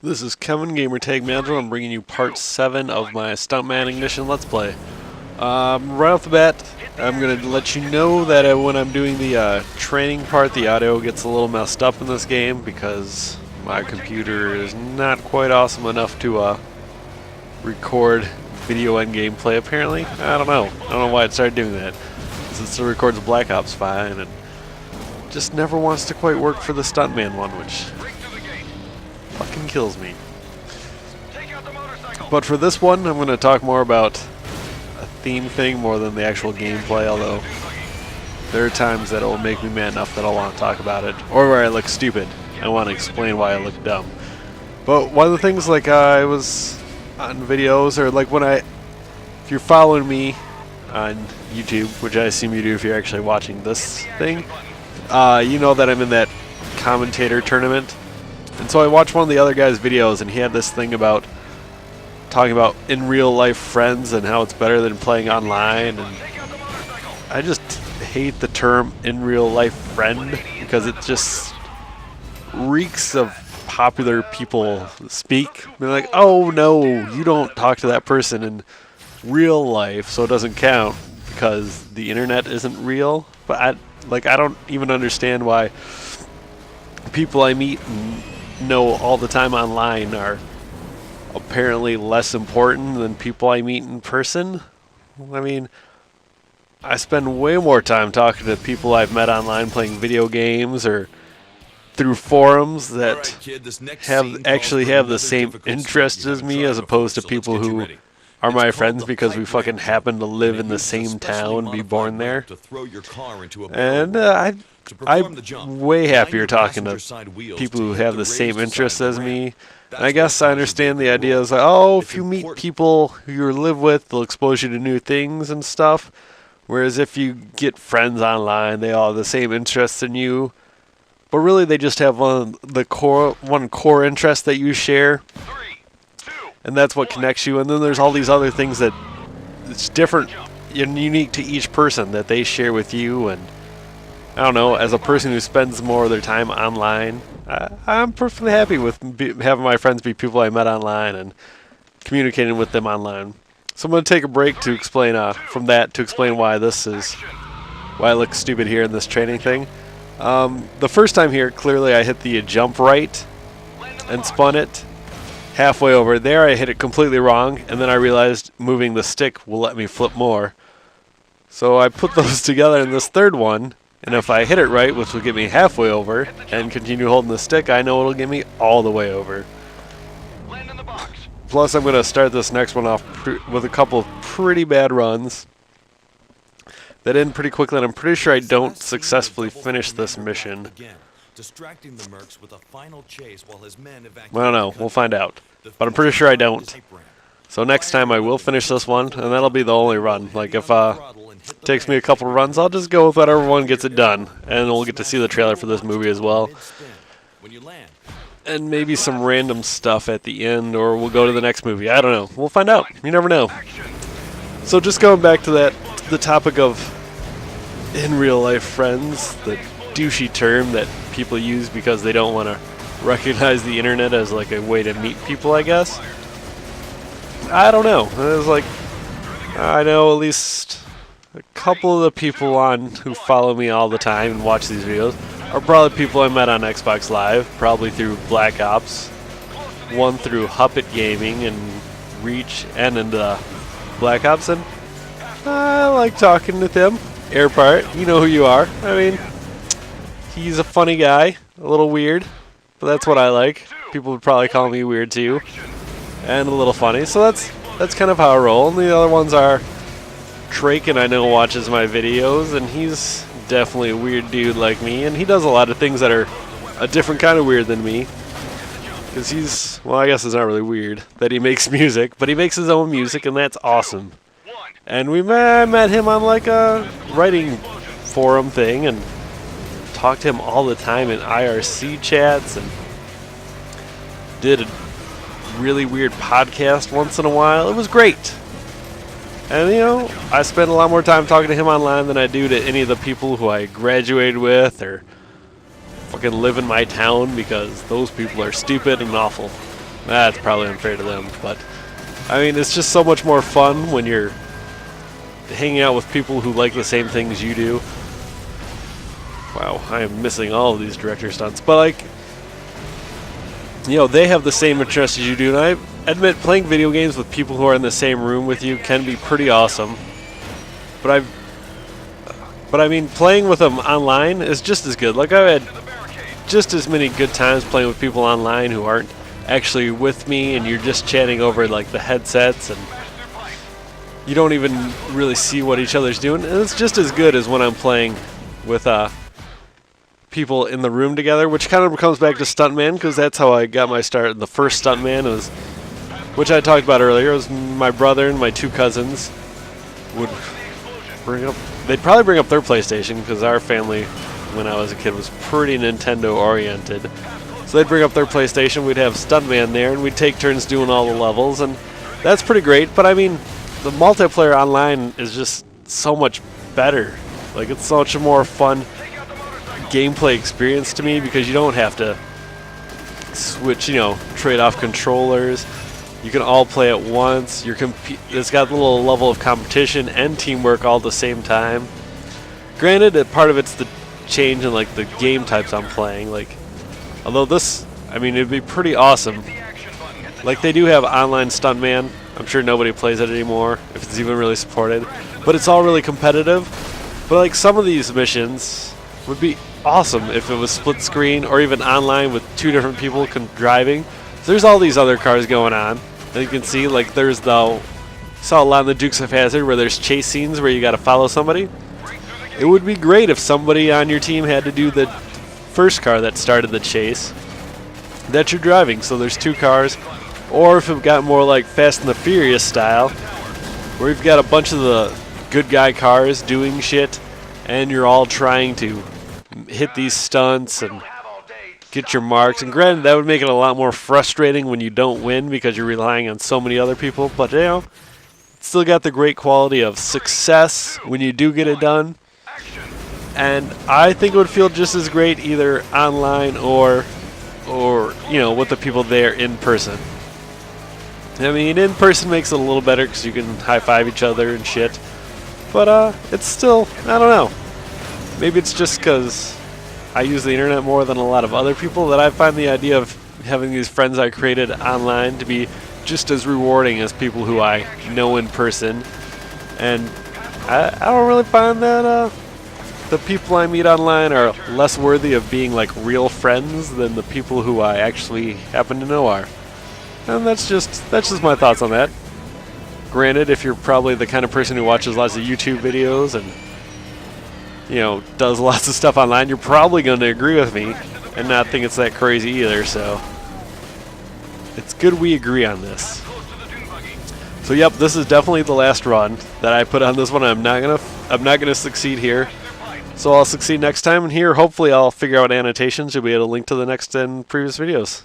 This is Kevin, Gamertag Manager. I'm bringing you part 7 of my Stuntman Ignition Let's Play. Right off the bat, I'm going to let you know that when I'm doing the training part, the audio gets a little messed up in this game because my computer is not quite awesome enough to record video and gameplay, apparently. I don't know why it started doing that. It still records Black Ops fine and just never wants to quite work for the Stuntman one, which fucking kills me. But for this one, I'm going to talk more about a theme thing more than the actual gameplay, although there are times that it will make me mad enough that I'll want to talk about it, or where I look stupid. I want to explain why I look dumb. But one of the things, like I was on videos, or like if you're following me on YouTube, which I assume you do if you're actually watching this thing, you know that I'm in that commentator tournament. And so I watched one of the other guy's videos, and he had this thing about talking about in real life friends and how it's better than playing online. And I just hate the term in real life friend because it just reeks of popular people speak. They're like, oh no, you don't talk to that person in real life, so it doesn't count because the internet isn't real. But I don't even understand why people I meet and know all the time online are apparently less important than people I meet in person. I mean, I spend way more time talking to people I've met online playing video games or through forums that actually have the same interests as me, as opposed to people who are my friends because we fucking happen to live in the same town, be born there. And I'm way happier talking to people who have the same interests as me. And I guess I understand the idea is like, oh, if you meet people who you live with, they'll expose you to new things and stuff. Whereas if you get friends online, they all have the same interests in you. But really, they just have one core interest that you share. And that's what connects you. And then there's all these other things that it's different and unique to each person that they share with you. And I don't know, as a person who spends more of their time online, I'm perfectly happy with having my friends be people I met online and communicating with them online. So I'm going to take a break to explain why why I look stupid here in this training thing. The first time here, clearly I hit the jump right and spun it. Halfway over there, I hit it completely wrong, and then I realized moving the stick will let me flip more. So I put those together in this third one, and if I hit it right, which will get me halfway over, and continue holding the stick, I know it'll get me all the way over. Plus, I'm going to start this next one off with a couple of pretty bad runs that end pretty quickly, and I'm pretty sure I don't successfully finish this mission. Distracting the mercs with a final chase while his men evacuate. I don't know, we'll find out. But I'm pretty sure I don't. So next time I will finish this one, and that'll be the only run. Like if it takes me a couple of runs, I'll just go with whatever one gets it done. And we'll get to see the trailer for this movie as well. And maybe some random stuff at the end, or we'll go to the next movie. I don't know. We'll find out. You never know. So just going back to the topic of in real life friends, the douchey term that people use because they don't want to recognize the internet as like a way to meet people, I guess. I don't know. It's like, I know at least a couple of the people who follow me all the time and watch these videos are probably people I met on Xbox Live, probably through Black Ops, one through Huppet Gaming and Reach, and into Black Ops, and I like talking with him. Airpart, you know who you are. I mean, he's a funny guy, a little weird, but that's what I like. People would probably call me weird too, and a little funny. So that's kind of how I roll. And the other ones are Traken, I know watches my videos, and he's definitely a weird dude like me, and he does a lot of things that are a different kind of weird than me. Because well, I guess it's not really weird that he makes music, but he makes his own music, and that's awesome. And I met him on like a writing forum thing, and talked to him all the time in IRC chats, and did a really weird podcast once in a while. It was great. And you know, I spend a lot more time talking to him online than I do to any of the people who I graduated with or fucking live in my town, because those people are stupid and awful. That's probably unfair to them, but I mean, it's just so much more fun when you're hanging out with people who like the same things you do. Wow, I am missing all of these director stunts, but like, you know, they have the same interests as you do, and I admit playing video games with people who are in the same room with you can be pretty awesome. But I mean, playing with them online is just as good. Like, I've had just as many good times playing with people online who aren't actually with me, and you're just chatting over like the headsets, and you don't even really see what each other's doing. And it's just as good as when I'm playing with people in the room together, which kind of comes back to Stuntman, because that's how I got my start in the first Stuntman. Which I talked about earlier. It was my brother and my two cousins would they'd probably bring up their PlayStation, because our family when I was a kid was pretty Nintendo oriented. So they'd bring up their PlayStation, we'd have Stuntman there, and we'd take turns doing all the levels, and that's pretty great. But I mean, the multiplayer online is just so much better. Like, it's so much more fun gameplay experience to me, because you don't have to switch, you know, trade off controllers. You can all play at once. It's got a little level of competition and teamwork all at the same time. Granted, part of it's the change in like the game types I'm playing. Like, although this, I mean, it'd be pretty awesome. Like, they do have online Stuntman. I'm sure nobody plays it anymore, if it's even really supported. But it's all really competitive. But like, some of these missions would be awesome if it was split screen or even online with two different people driving. So there's all these other cars going on. And you can see, like, there's saw a lot in the Dukes of Hazzard where there's chase scenes where you got to follow somebody. It would be great if somebody on your team had to do the first car that started the chase that you're driving. So there's two cars. Or if it got more like Fast and the Furious style, where you've got a bunch of the good guy cars doing shit, and you're all trying to hit these stunts and get your marks. And granted, that would make it a lot more frustrating when you don't win, because you're relying on so many other people. But, you know, it's still got the great quality of success when you do get it done. And I think it would feel just as great either online or you know, with the people there in person. I mean, in person makes it a little better because you can high-five each other and shit. But it's still, I don't know. Maybe it's just because I use the internet more than a lot of other people that I find the idea of having these friends I created online to be just as rewarding as people who I know in person. And I don't really find that the people I meet online are less worthy of being like real friends than the people who I actually happen to know are. And that's just my thoughts on that. Granted, if you're probably the kind of person who watches lots of YouTube videos and, you know, does lots of stuff online, you're probably going to agree with me and not think it's that crazy either. So it's good we agree on this. So yep, this is definitely the last run that I put on this one. I'm not gonna succeed here. So I'll succeed next time, and here hopefully I'll figure out annotations. You'll be able to link to the next and previous videos.